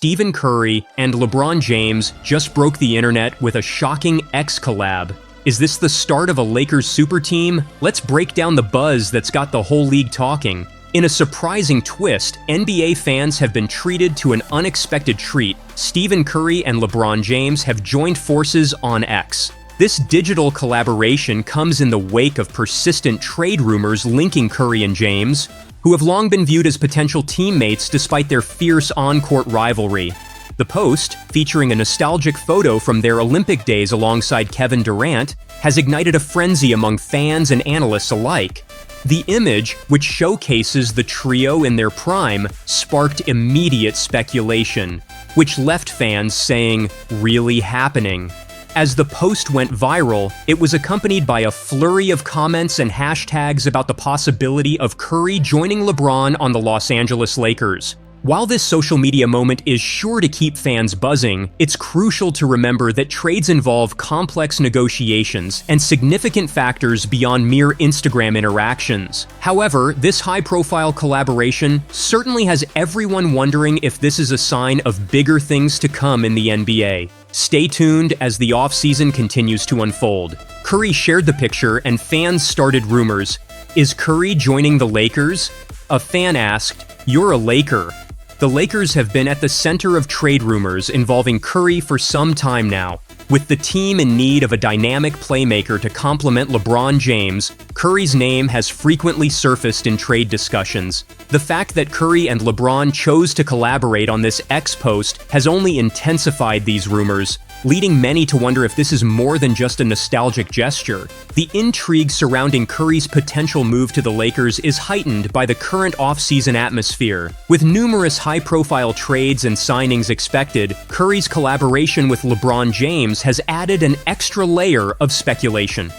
Stephen Curry and LeBron James just broke the internet with a shocking X collab. Is this the start of a Lakers super team? Let's break down the buzz that's got the whole league talking. In a surprising twist, NBA fans have been treated to an unexpected treat. Stephen Curry and LeBron James have joined forces on X. This digital collaboration comes in the wake of persistent trade rumors linking Curry and James, who have long been viewed as potential teammates despite their fierce on-court rivalry. The post, featuring a nostalgic photo from their Olympic days alongside Kevin Durant, has ignited a frenzy among fans and analysts alike. The image, which showcases the trio in their prime, sparked immediate speculation, which left fans saying, "Really happening?" As the post went viral, it was accompanied by a flurry of comments and hashtags about the possibility of Curry joining LeBron on the Los Angeles Lakers. While this social media moment is sure to keep fans buzzing, it's crucial to remember that trades involve complex negotiations and significant factors beyond mere Instagram interactions. However, this high-profile collaboration certainly has everyone wondering if this is a sign of bigger things to come in the NBA. Stay tuned as the offseason continues to unfold. Curry shared the picture and fans started rumors. Is Curry joining the Lakers? A fan asked, "You're a Laker." The Lakers have been at the center of trade rumors involving Curry for some time now. With the team in need of a dynamic playmaker to complement LeBron James, Curry's name has frequently surfaced in trade discussions. The fact that Curry and LeBron chose to collaborate on this X post has only intensified these rumors, leading many to wonder if this is more than just a nostalgic gesture. The intrigue surrounding Curry's potential move to the Lakers is heightened by the current offseason atmosphere. With numerous high-profile trades and signings expected, Curry's collaboration with LeBron James has added an extra layer of speculation.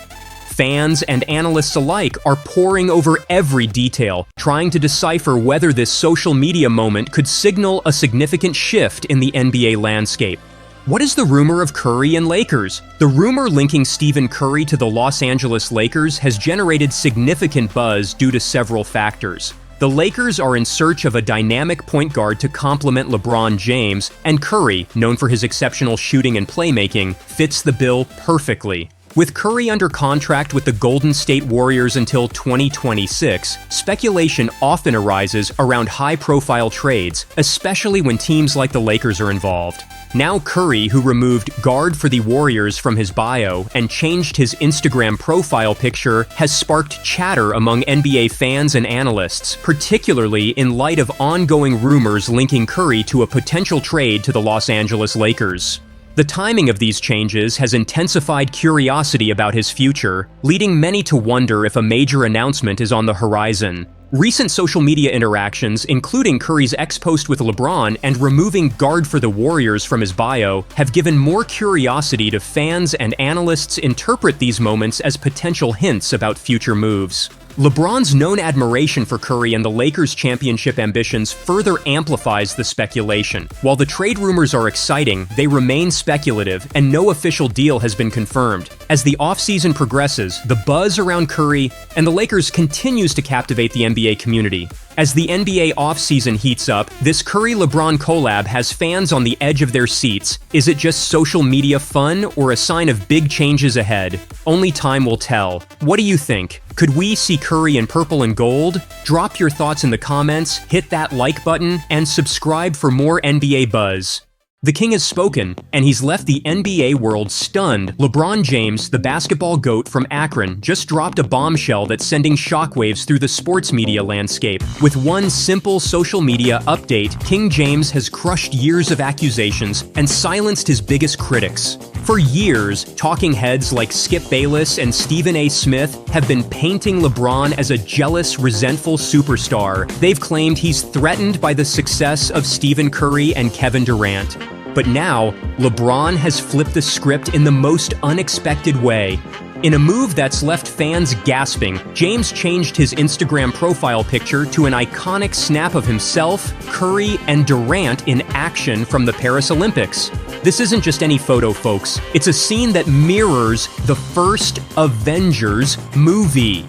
Fans and analysts alike are poring over every detail, trying to decipher whether this social media moment could signal a significant shift in the NBA landscape. What is the rumor of Curry and Lakers? The rumor linking Stephen Curry to the Los Angeles Lakers has generated significant buzz due to several factors. The Lakers are in search of a dynamic point guard to complement LeBron James, and Curry, known for his exceptional shooting and playmaking, fits the bill perfectly. With Curry under contract with the Golden State Warriors until 2026, speculation often arises around high-profile trades, especially when teams like the Lakers are involved. Now Curry, who removed "guard for the Warriors" from his bio and changed his Instagram profile picture, has sparked chatter among NBA fans and analysts, particularly in light of ongoing rumors linking Curry to a potential trade to the Los Angeles Lakers. The timing of these changes has intensified curiosity about his future, leading many to wonder if a major announcement is on the horizon. Recent social media interactions, including Curry's X post with LeBron and removing "guard for the Warriors" from his bio, have given more curiosity to fans, and analysts interpret these moments as potential hints about future moves. LeBron's known admiration for Curry and the Lakers' championship ambitions further amplifies the speculation. While the trade rumors are exciting, they remain speculative, and no official deal has been confirmed. As the offseason progresses, the buzz around Curry and the Lakers continues to captivate the NBA community. As the NBA offseason heats up, this Curry-LeBron collab has fans on the edge of their seats. Is it just social media fun or a sign of big changes ahead? Only time will tell. What do you think? Could we see Curry in purple and gold? Drop your thoughts in the comments, hit that like button, and subscribe for more NBA buzz. The king has spoken, and he's left the NBA world stunned. LeBron James, the basketball GOAT from Akron, just dropped a bombshell that's sending shockwaves through the sports media landscape. With one simple social media update, King James has crushed years of accusations and silenced his biggest critics. For years, talking heads like Skip Bayless and Stephen A. Smith have been painting LeBron as a jealous, resentful superstar. They've claimed he's threatened by the success of Stephen Curry and Kevin Durant. But now, LeBron has flipped the script in the most unexpected way. In a move that's left fans gasping, James changed his Instagram profile picture to an iconic snap of himself, Curry, and Durant in action from the Paris Olympics. This isn't just any photo, folks. It's a scene that mirrors the first Avengers movie.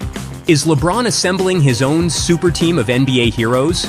Is LeBron assembling his own super team of NBA heroes?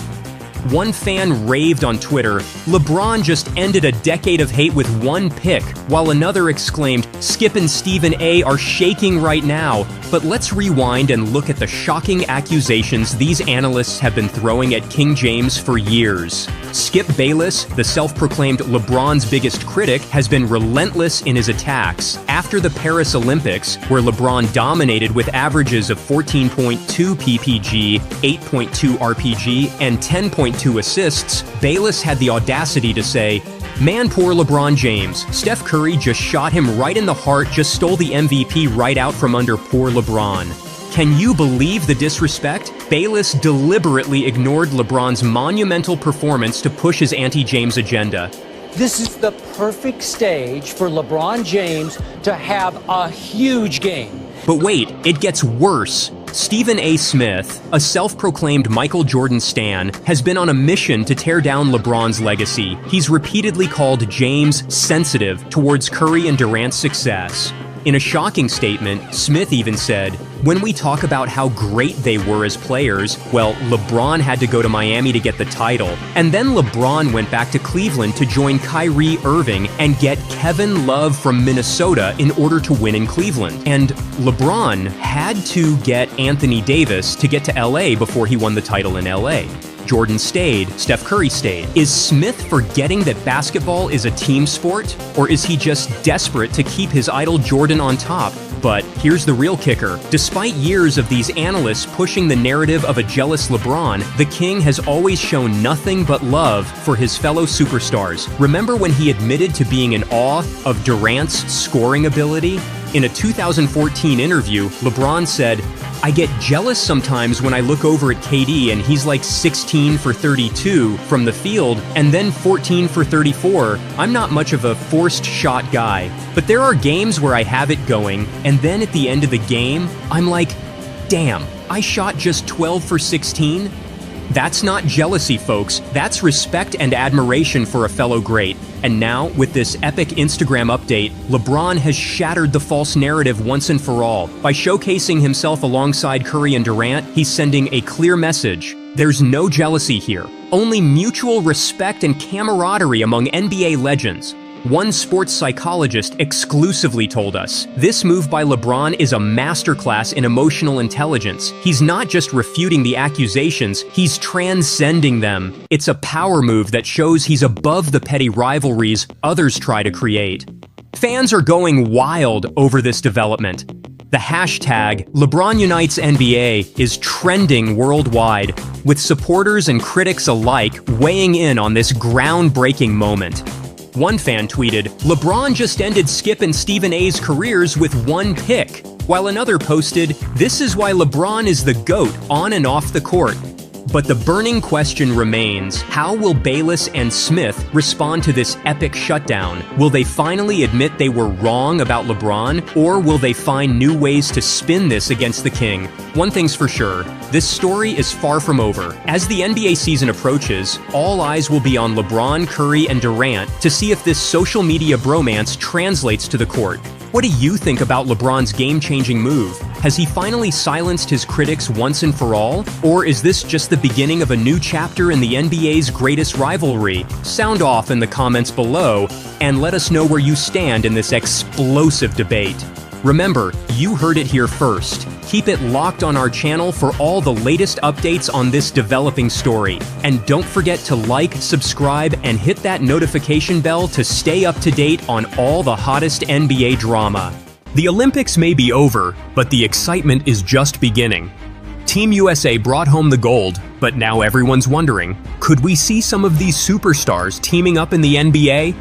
One fan raved on Twitter, "LeBron just ended a decade of hate with one pick," while another exclaimed, "Skip and Stephen A are shaking right now." But let's rewind and look at the shocking accusations these analysts have been throwing at King James for years. Skip Bayless, the self-proclaimed LeBron's biggest critic, has been relentless in his attacks. After the Paris Olympics, where LeBron dominated with averages of 14.2 PPG, 8.2 RPG, and 10.2 assists, Bayless had the audacity to say, "Man, poor LeBron James. Steph Curry just shot him right in the heart, just stole the MVP right out from under poor LeBron." Can you believe the disrespect? Bayless deliberately ignored LeBron's monumental performance to push his anti-James agenda. This is the perfect stage for LeBron James to have a huge game. But wait, it gets worse. Stephen A. Smith, a self-proclaimed Michael Jordan stan, has been on a mission to tear down LeBron's legacy. He's repeatedly called James sensitive towards Curry and Durant's success. In a shocking statement, Smith even said, "When we talk about how great they were as players, well, LeBron had to go to Miami to get the title. And then LeBron went back to Cleveland to join Kyrie Irving and get Kevin Love from Minnesota in order to win in Cleveland. And LeBron had to get Anthony Davis to get to LA before he won the title in LA. Jordan stayed, Steph Curry stayed. Is Smith forgetting that basketball is a team sport? Or is he just desperate to keep his idol Jordan on top? But here's the real kicker. Despite years of these analysts pushing the narrative of a jealous LeBron, the King has always shown nothing but love for his fellow superstars. Remember when he admitted to being in awe of Durant's scoring ability? In a 2014 interview, LeBron said, "I get jealous sometimes when I look over at KD and he's like 16 for 32 from the field and then 14 for 34. I'm not much of a forced shot guy. But there are games where I have it going, and then at the end of the game, I'm like, damn, I shot just 12 for 16? That's not jealousy, folks. That's respect and admiration for a fellow great. And now, with this epic Instagram update, LeBron has shattered the false narrative once and for all. By showcasing himself alongside Curry and Durant, he's sending a clear message. There's no jealousy here, only mutual respect and camaraderie among NBA legends. One sports psychologist exclusively told us, this move by LeBron is a masterclass in emotional intelligence. He's not just refuting the accusations, he's transcending them. It's a power move that shows he's above the petty rivalries others try to create. Fans are going wild over this development. The hashtag #LeBronUnitesNBA is trending worldwide, with supporters and critics alike weighing in on this groundbreaking moment. One fan tweeted, "LeBron just ended Skip and Stephen A's careers with one pick," while another posted, "This is why LeBron is the GOAT on and off the court." But the burning question remains, how will Bayless and Smith respond to this epic shutdown? Will they finally admit they were wrong about LeBron, or will they find new ways to spin this against the King? One thing's for sure, this story is far from over. As the NBA season approaches, all eyes will be on LeBron, Curry, and Durant to see if this social media bromance translates to the court. What do you think about LeBron's game-changing move? Has he finally silenced his critics once and for all? Or is this just the beginning of a new chapter in the NBA's greatest rivalry? Sound off in the comments below and let us know where you stand in this explosive debate. Remember, you heard it here first. Keep it locked on our channel for all the latest updates on this developing story. And don't forget to like, subscribe, and hit that notification bell to stay up to date on all the hottest NBA drama. The Olympics may be over, but the excitement is just beginning. Team USA brought home the gold, but now everyone's wondering, could we see some of these superstars teaming up in the NBA?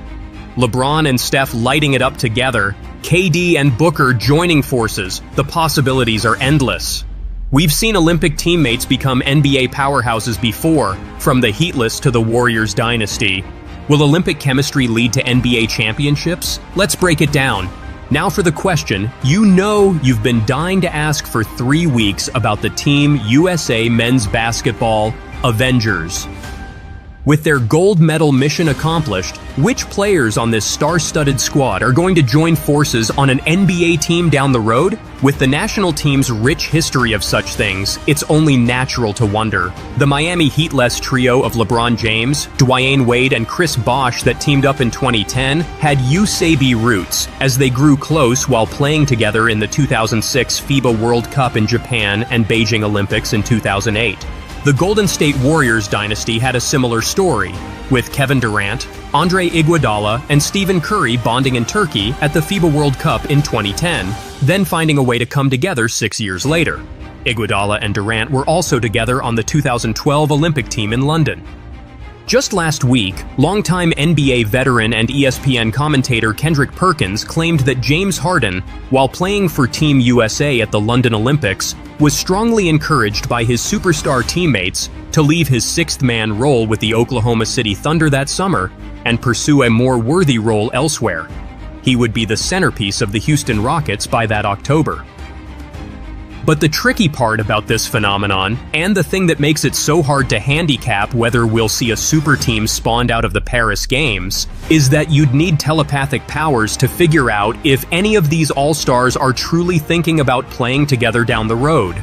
LeBron and Steph lighting it up together, KD and Booker joining forces, the possibilities are endless. We've seen Olympic teammates become NBA powerhouses before, from the Heatless to the Warriors dynasty. Will Olympic chemistry lead to NBA championships? Let's break it down. Now for the question you know you've been dying to ask for 3 weeks about the Team USA men's basketball Avengers. With their gold medal mission accomplished, which players on this star-studded squad are going to join forces on an NBA team down the road? With the national team's rich history of such things, it's only natural to wonder. The Miami Heat-less trio of LeBron James, Dwyane Wade, and Chris Bosh that teamed up in 2010 had USAB roots, as they grew close while playing together in the 2006 FIBA World Cup in Japan and Beijing Olympics in 2008. The Golden State Warriors dynasty had a similar story, with Kevin Durant, Andre Iguodala, and Stephen Curry bonding in Turkey at the FIBA World Cup in 2010, then finding a way to come together 6 years later. Iguodala and Durant were also together on the 2012 Olympic team in London. Just last week, longtime NBA veteran and ESPN commentator Kendrick Perkins claimed that James Harden, while playing for Team USA at the London Olympics, was strongly encouraged by his superstar teammates to leave his sixth-man role with the Oklahoma City Thunder that summer and pursue a more worthy role elsewhere. He would be the centerpiece of the Houston Rockets by that October. But the tricky part about this phenomenon, and the thing that makes it so hard to handicap whether we'll see a super team spawned out of the Paris Games, is that you'd need telepathic powers to figure out if any of these all-stars are truly thinking about playing together down the road.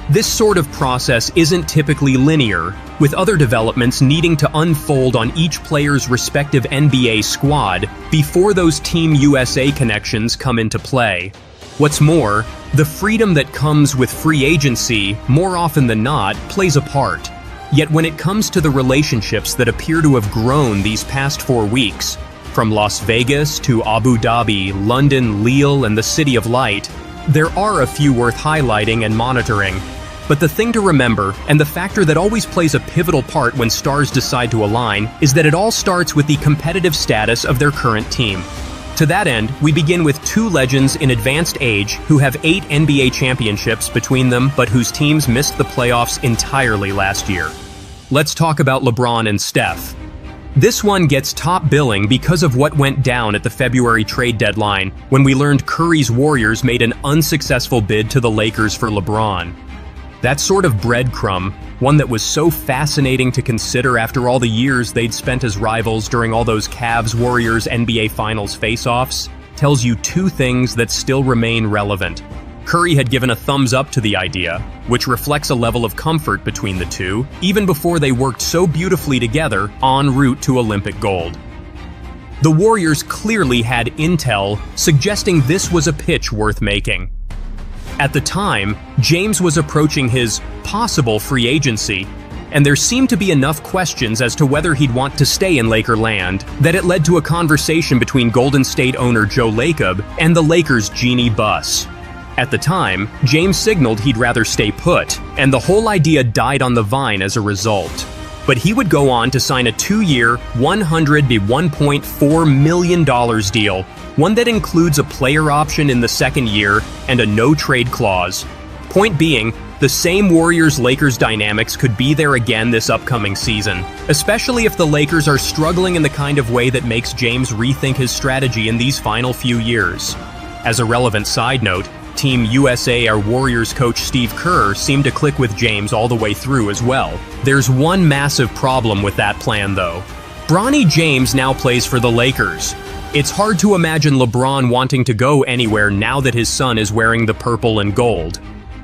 This sort of process isn't typically linear, with other developments needing to unfold on each player's respective NBA squad before those Team USA connections come into play. What's more, the freedom that comes with free agency, more often than not, plays a part. Yet when it comes to the relationships that appear to have grown these past 4 weeks, from Las Vegas to Abu Dhabi, London, Lille, and the City of Light, there are a few worth highlighting and monitoring. But the thing to remember, and the factor that always plays a pivotal part when stars decide to align, is that it all starts with the competitive status of their current team. To that end, we begin with two legends in advanced age who have 8 NBA championships between them but whose teams missed the playoffs entirely last year. Let's talk about LeBron and Steph. This one gets top billing because of what went down at the February trade deadline when we learned Curry's Warriors made an unsuccessful bid to the Lakers for LeBron. That sort of breadcrumb, one that was so fascinating to consider after all the years they'd spent as rivals during all those Cavs-Warriors NBA Finals face-offs, tells you two things that still remain relevant. Curry had given a thumbs up to the idea, which reflects a level of comfort between the two, even before they worked so beautifully together en route to Olympic gold. The Warriors clearly had intel suggesting this was a pitch worth making. At the time, James was approaching his possible free agency, and there seemed to be enough questions as to whether he'd want to stay in Lakerland that it led to a conversation between Golden State owner Joe Lacob and the Lakers' Jeannie Buss. At the time, James signaled he'd rather stay put, and the whole idea died on the vine as a result. But he would go on to sign a 2-year, $101.4 million deal, one that includes a player option in the second year and a no-trade clause. Point being, the same Warriors-Lakers dynamics could be there again this upcoming season, especially if the Lakers are struggling in the kind of way that makes James rethink his strategy in these final few years. As a relevant side note, Team USA, our Warriors coach Steve Kerr, seemed to click with James all the way through as well. There's one massive problem with that plan, though. Bronny James now plays for the Lakers. It's hard to imagine LeBron wanting to go anywhere now that his son is wearing the purple and gold.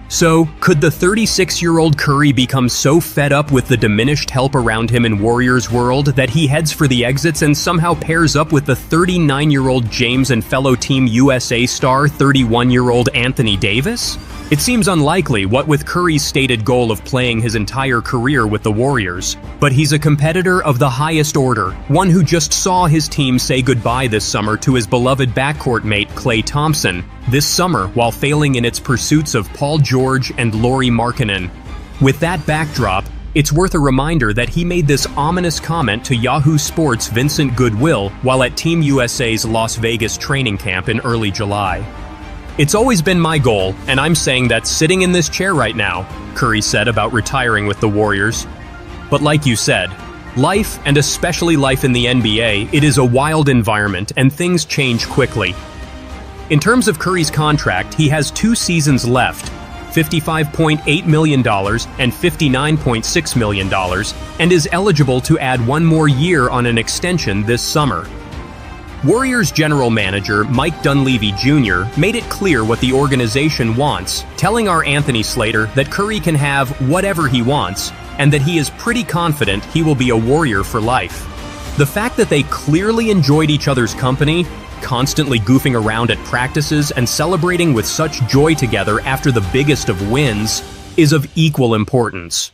So, could the 36-year-old Curry become so fed up with the diminished help around him in Warriors world that he heads for the exits and somehow pairs up with the 39-year-old James and fellow Team USA star 31-year-old Anthony Davis? It seems unlikely, what with Curry's stated goal of playing his entire career with the Warriors. But he's a competitor of the highest order, one who just saw his team say goodbye this summer to his beloved backcourt mate Klay Thompson, this summer while failing in its pursuits of Paul George and Lauri Markkanen. With that backdrop, it's worth a reminder that he made this ominous comment to Yahoo Sports' Vincent Goodwill while at Team USA's Las Vegas training camp in early July. "It's always been my goal, and I'm saying that sitting in this chair right now," Curry said about retiring with the Warriors. But like you said, life, and especially life in the NBA, it is a wild environment and things change quickly. In terms of Curry's contract, he has 2 seasons left, $55.8 million, and $59.6 million, and is eligible to add one more year on an extension this summer. Warriors general manager Mike Dunleavy Jr. made it clear what the organization wants, telling our Anthony Slater that Curry can have whatever he wants, and that he is pretty confident he will be a Warrior for life. The fact that they clearly enjoyed each other's company, constantly goofing around at practices and celebrating with such joy together after the biggest of wins, is of equal importance.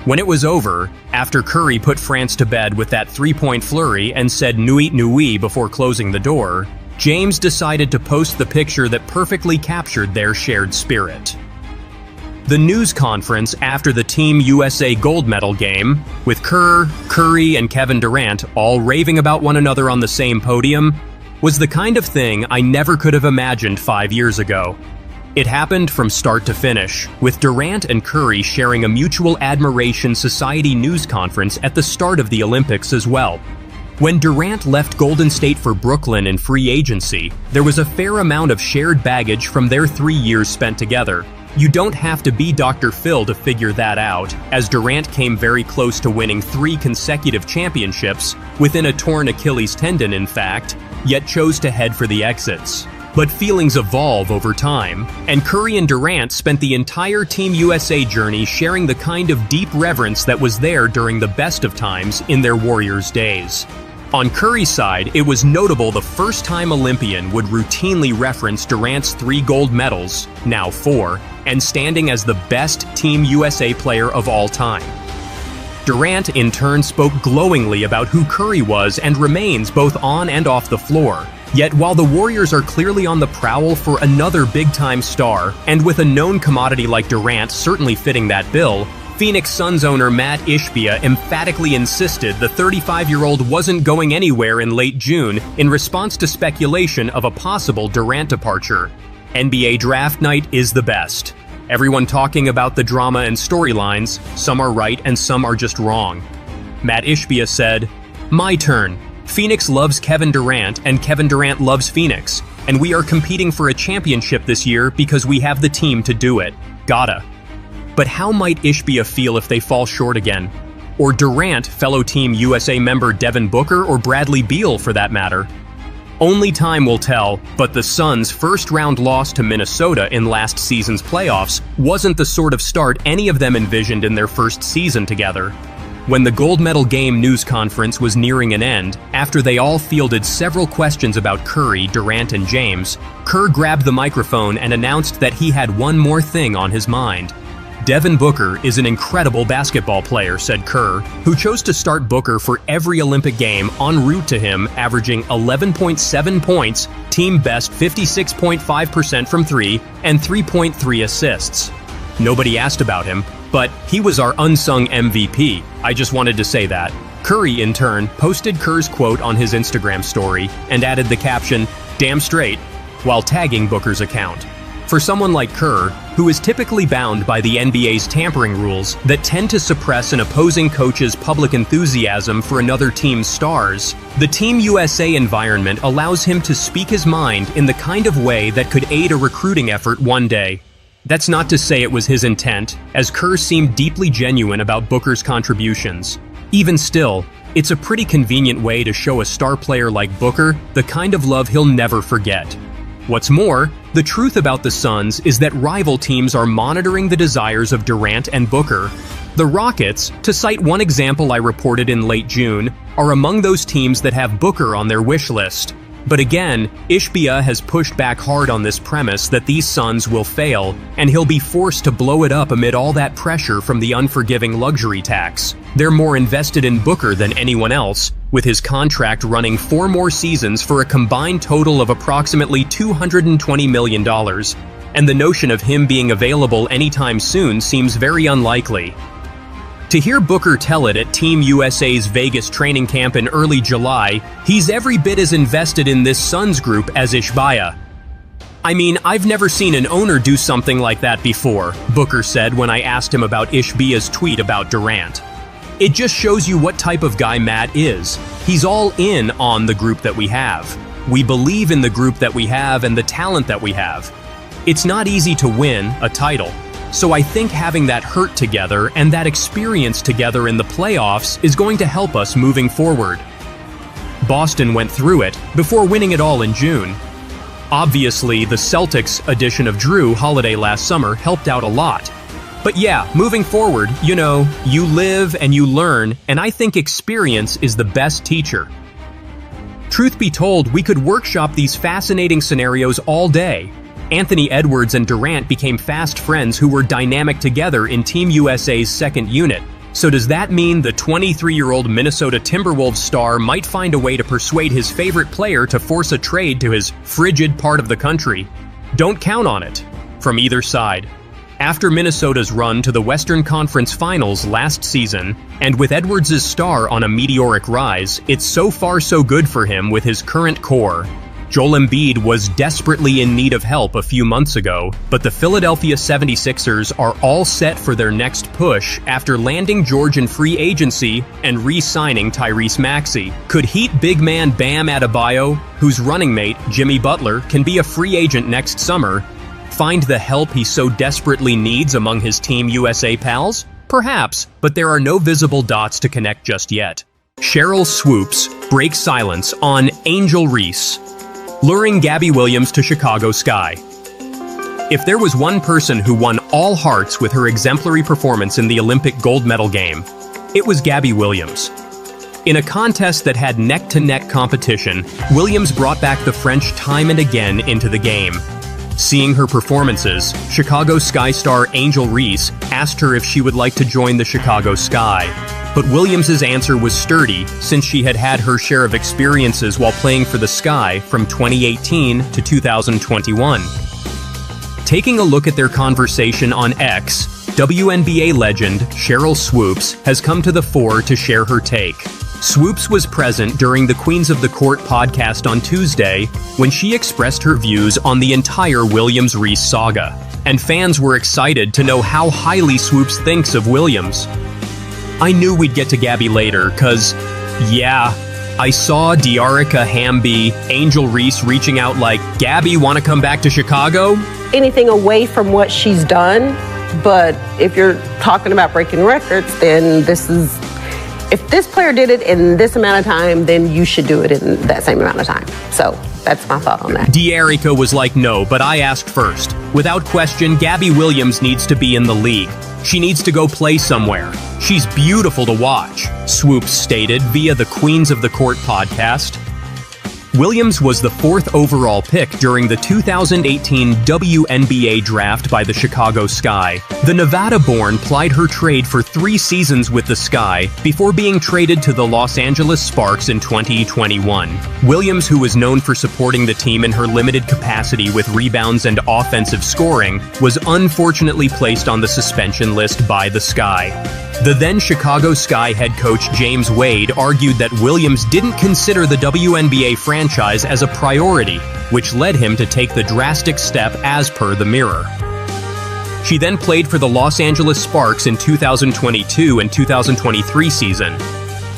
When it was over, after Curry put France to bed with that three-point flurry and said "nuit nuit" before closing the door, James decided to post the picture that perfectly captured their shared spirit. The news conference after the Team USA gold medal game, with Kerr, Curry, and Kevin Durant all raving about one another on the same podium, was the kind of thing I never could have imagined 5 years ago. It happened from start to finish, with Durant and Curry sharing a Mutual Admiration Society news conference at the start of the Olympics as well. When Durant left Golden State for Brooklyn in free agency, there was a fair amount of shared baggage from their 3 years spent together. You don't have to be Dr. Phil to figure that out, as Durant came very close to winning 3 consecutive championships, within a torn Achilles tendon in fact, yet chose to head for the exits. But feelings evolve over time, and Curry and Durant spent the entire Team USA journey sharing the kind of deep reverence that was there during the best of times in their Warriors days. On Curry's side, it was notable the first-time Olympian would routinely reference Durant's 3 gold medals, now 4, and standing as the best Team USA player of all time. Durant in turn spoke glowingly about who Curry was and remains both on and off the floor. Yet while the Warriors are clearly on the prowl for another big-time star, and with a known commodity like Durant certainly fitting that bill, Phoenix Suns owner Matt Ishbia emphatically insisted the 35-year-old wasn't going anywhere in late June in response to speculation of a possible Durant departure. NBA draft night is the best. Everyone talking about the drama and storylines, some are right and some are just wrong. Matt Ishbia said, "My turn. Phoenix loves Kevin Durant and Kevin Durant loves Phoenix, and we are competing for a championship this year because we have the team to do it. Gotta." But how might Ishbia feel if they fall short again? Or Durant, fellow Team USA member Devin Booker, or Bradley Beal for that matter? Only time will tell, but the Suns' first-round loss to Minnesota in last season's playoffs wasn't the sort of start any of them envisioned in their first season together. When the gold medal game news conference was nearing an end, after they all fielded several questions about Curry, Durant, and James, Kerr grabbed the microphone and announced that he had one more thing on his mind. "Devin Booker is an incredible basketball player," said Kerr, who chose to start Booker for every Olympic game en route to him, averaging 11.7 points, team best 56.5% from 3, and 3.3 assists. Nobody asked about him, but he was our unsung MVP. I just wanted to say that. Curry, in turn, posted Kerr's quote on his Instagram story and added the caption, "Damn straight," while tagging Booker's account. For someone like Kerr, who is typically bound by the NBA's tampering rules that tend to suppress an opposing coach's public enthusiasm for another team's stars, the Team USA environment allows him to speak his mind in the kind of way that could aid a recruiting effort one day. That's not to say it was his intent, as Kerr seemed deeply genuine about Booker's contributions. Even still, it's a pretty convenient way to show a star player like Booker the kind of love he'll never forget. What's more, the truth about the Suns is that rival teams are monitoring the desires of Durant and Booker. The Rockets, to cite one example I reported in late June, are among those teams that have Booker on their wish list. But again, Ishbia has pushed back hard on this premise that these Suns will fail, and he'll be forced to blow it up amid all that pressure from the unforgiving luxury tax. They're more invested in Booker than anyone else, with his contract running 4 more seasons for a combined total of approximately $220 million, and the notion of him being available anytime soon seems very unlikely. To hear Booker tell it at Team USA's Vegas training camp in early July, he's every bit as invested in this Suns group as Ishbia. "I mean, I've never seen an owner do something like that before," Booker said when I asked him about Ishbia's tweet about Durant. "It just shows you what type of guy Matt is. He's all in on the group that we have. We believe in the group that we have and the talent that we have. It's not easy to win a title, so I think having that hurt together and that experience together in the playoffs is going to help us moving forward. Boston went through it before winning it all in June. Obviously, the Celtics addition of Drew Holiday last summer helped out a lot. But yeah, moving forward, you live and you learn, and I think experience is the best teacher. Truth be told, we could workshop these fascinating scenarios all day. Anthony Edwards and Durant became fast friends who were dynamic together in Team USA's second unit. So does that mean the 23-year-old Minnesota Timberwolves star might find a way to persuade his favorite player to force a trade to his frigid part of the country? Don't count on it, from either side. After Minnesota's run to the Western Conference Finals last season, and with Edwards' star on a meteoric rise, it's so far so good for him with his current core. Joel Embiid was desperately in need of help a few months ago, but the Philadelphia 76ers are all set for their next push after landing George in free agency and re-signing Tyrese Maxey. Could Heat big man Bam Adebayo, whose running mate, Jimmy Butler, can be a free agent next summer, find the help he so desperately needs among his Team USA pals? Perhaps, but there are no visible dots to connect just yet. Cheryl Swoops breaks silence on Angel Reese, luring Gabby Williams to Chicago Sky. If there was one person who won all hearts with her exemplary performance in the Olympic gold medal game, it was Gabby Williams. In a contest that had neck-to-neck competition, Williams brought back the French time and again into the game. Seeing her performances, Chicago Sky star Angel Reese asked her if she would like to join the Chicago Sky. But Williams' answer was sturdy, since she had had her share of experiences while playing for the Sky from 2018 to 2021. Taking a look at their conversation on X, WNBA legend Cheryl Swoops has come to the fore to share her take. Swoops was present during the Queens of the Court podcast on Tuesday when she expressed her views on the entire Williams-Reese saga, and fans were excited to know how highly Swoops thinks of Williams. I knew we'd get to Gabby later, cause, yeah, I saw Dearica Hamby, Angel Reese reaching out like, Gabby, wanna come back to Chicago? Anything away from what she's done, but if you're talking about breaking records, then if this player did it in this amount of time, then you should do it in that same amount of time. So that's my thought on that. Dearica was like, no, but I asked first. Without question, Gabby Williams needs to be in the league. She needs to go play somewhere. She's beautiful to watch, Swoops stated via the Queens of the Court podcast. Williams was the 4th overall pick during the 2018 WNBA draft by the Chicago Sky. The Nevada-born plied her trade for 3 seasons with the Sky before being traded to the Los Angeles Sparks in 2021. Williams, who was known for supporting the team in her limited capacity with rebounds and offensive scoring, was unfortunately placed on the suspension list by the Sky. The then Chicago Sky head coach James Wade argued that Williams didn't consider the WNBA franchise as a priority, which led him to take the drastic step as per the Mirror. She then played for the Los Angeles Sparks in 2022 and 2023 season.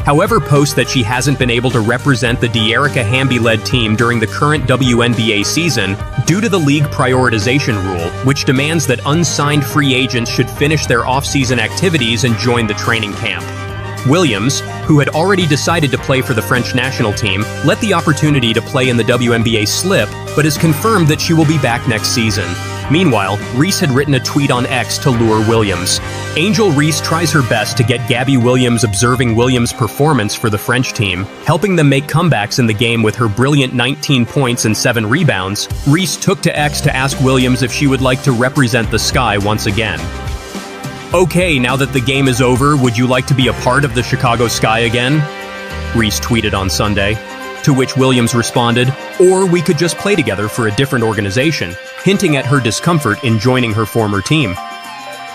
However, posts that she hasn't been able to represent the Dearica Hamby-led team during the current WNBA season due to the league prioritization rule, which demands that unsigned free agents should finish their off-season activities and join the training camp. Williams, who had already decided to play for the French national team, let the opportunity to play in the WNBA slip, but has confirmed that she will be back next season. Meanwhile, Reese had written a tweet on X to lure Williams. Angel Reese tries her best to get Gabby Williams observing Williams' performance for the French team, helping them make comebacks in the game with her brilliant 19 points and 7 rebounds. Reese took to X to ask Williams if she would like to represent the Sky once again. Okay, now that the game is over, would you like to be a part of the Chicago Sky again? Reese tweeted on Sunday. To which Williams responded, or we could just play together for a different organization, hinting at her discomfort in joining her former team.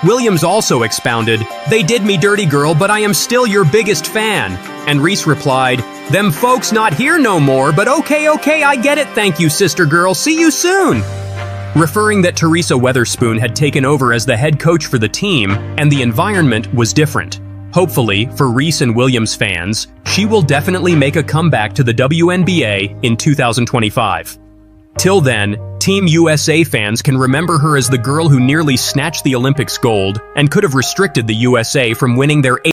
Williams also expounded, they did me dirty, girl, but I am still your biggest fan. And Reese replied, them folks not here no more, but okay, I get it, thank you, sister girl, see you soon. Referring that Teresa Weatherspoon had taken over as the head coach for the team, and the environment was different. Hopefully, for Reese and Williams fans, she will definitely make a comeback to the WNBA in 2025. Till then, Team USA fans can remember her as the girl who nearly snatched the Olympics gold and could have restricted the USA from winning their